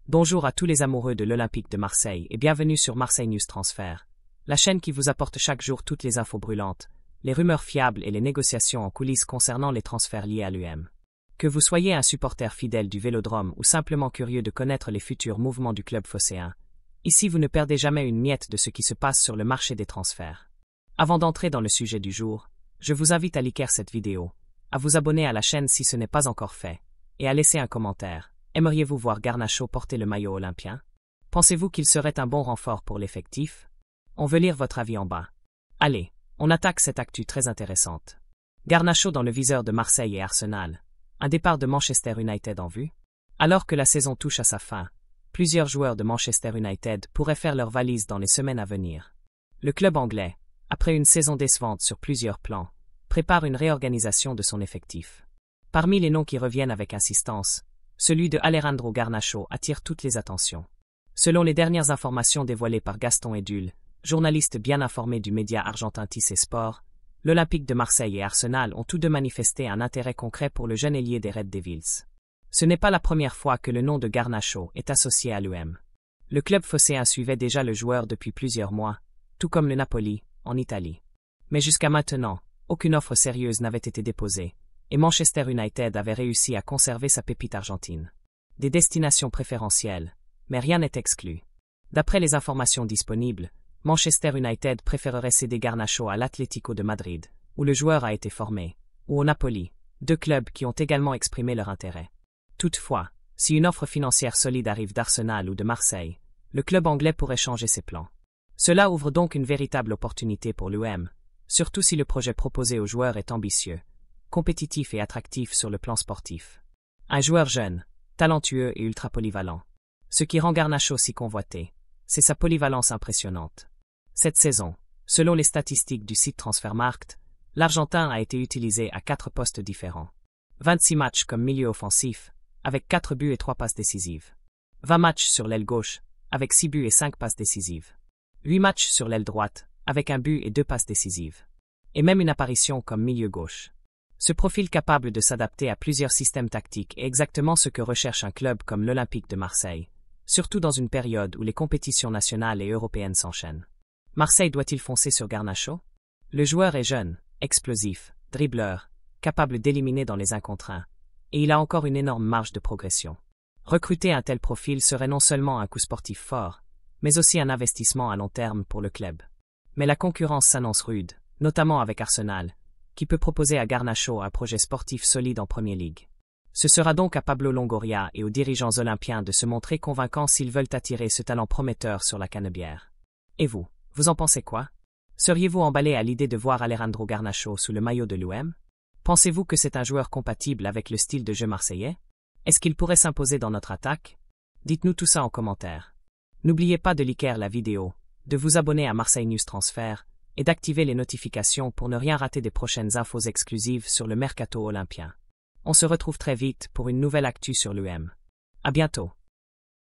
Bonjour à tous les amoureux de l'Olympique de Marseille et bienvenue sur Marseille News Transfert, la chaîne qui vous apporte chaque jour toutes les infos brûlantes, les rumeurs fiables et les négociations en coulisses concernant les transferts liés à l'UM. Que vous soyez un supporter fidèle du Vélodrome ou simplement curieux de connaître les futurs mouvements du club phocéen, ici vous ne perdez jamais une miette de ce qui se passe sur le marché des transferts. Avant d'entrer dans le sujet du jour, je vous invite à liker cette vidéo, à vous abonner à la chaîne si ce n'est pas encore fait, et à laisser un commentaire. Aimeriez-vous voir Garnacho porter le maillot olympien? Pensez-vous qu'il serait un bon renfort pour l'effectif? On veut lire votre avis en bas. Allez, on attaque cette actu très intéressante. Garnacho dans le viseur de Marseille et Arsenal. Un départ de Manchester United en vue? Alors que la saison touche à sa fin, plusieurs joueurs de Manchester United pourraient faire leurs valises dans les semaines à venir. Le club anglais, après une saison décevante sur plusieurs plans, prépare une réorganisation de son effectif. Parmi les noms qui reviennent avec insistance, celui de Alejandro Garnacho attire toutes les attentions. Selon les dernières informations dévoilées par Gaston Edul, journaliste bien informé du média argentin TIC Sport, l'Olympique de Marseille et Arsenal ont tous deux manifesté un intérêt concret pour le jeune ailier des Red Devils. Ce n'est pas la première fois que le nom de Garnacho est associé à l'UM. Le club phocéen suivait déjà le joueur depuis plusieurs mois, tout comme le Napoli, en Italie. Mais jusqu'à maintenant, aucune offre sérieuse n'avait été déposée, et Manchester United avait réussi à conserver sa pépite argentine. Des destinations préférentielles, mais rien n'est exclu. D'après les informations disponibles, Manchester United préférerait céder Garnacho à l'Atlético de Madrid, où le joueur a été formé, ou au Napoli, deux clubs qui ont également exprimé leur intérêt. Toutefois, si une offre financière solide arrive d'Arsenal ou de Marseille, le club anglais pourrait changer ses plans. Cela ouvre donc une véritable opportunité pour l'UM, surtout si le projet proposé au joueur est ambitieux, compétitif et attractif sur le plan sportif. Un joueur jeune, talentueux et ultra polyvalent. Ce qui rend Garnacho si convoité, c'est sa polyvalence impressionnante. Cette saison, selon les statistiques du site Transfermarkt, l'Argentin a été utilisé à 4 postes différents. 26 matchs comme milieu offensif, avec 4 buts et 3 passes décisives. 20 matchs sur l'aile gauche, avec 6 buts et 5 passes décisives. 8 matchs sur l'aile droite, avec 1 but et 2 passes décisives. Et même une apparition comme milieu gauche. Ce profil capable de s'adapter à plusieurs systèmes tactiques est exactement ce que recherche un club comme l'Olympique de Marseille, surtout dans une période où les compétitions nationales et européennes s'enchaînent. Marseille doit-il foncer sur Garnacho? Le joueur est jeune, explosif, dribbleur, capable d'éliminer dans les 1 contre 1, et il a encore une énorme marge de progression. Recruter un tel profil serait non seulement un coup sportif fort, mais aussi un investissement à long terme pour le club. Mais la concurrence s'annonce rude, notamment avec Arsenal, qui peut proposer à Garnacho un projet sportif solide en Premier League. Ce sera donc à Pablo Longoria et aux dirigeants olympiens de se montrer convaincants s'ils veulent attirer ce talent prometteur sur la canebière. Et vous, vous en pensez quoi? Seriez-vous emballé à l'idée de voir Alejandro Garnacho sous le maillot de l'UM? Pensez-vous que c'est un joueur compatible avec le style de jeu marseillais? Est-ce qu'il pourrait s'imposer dans notre attaque? Dites-nous tout ça en commentaire. N'oubliez pas de liker la vidéo, de vous abonner à Marseille News Transfert, et d'activer les notifications pour ne rien rater des prochaines infos exclusives sur le mercato olympien. On se retrouve très vite pour une nouvelle actu sur l'UM. À bientôt.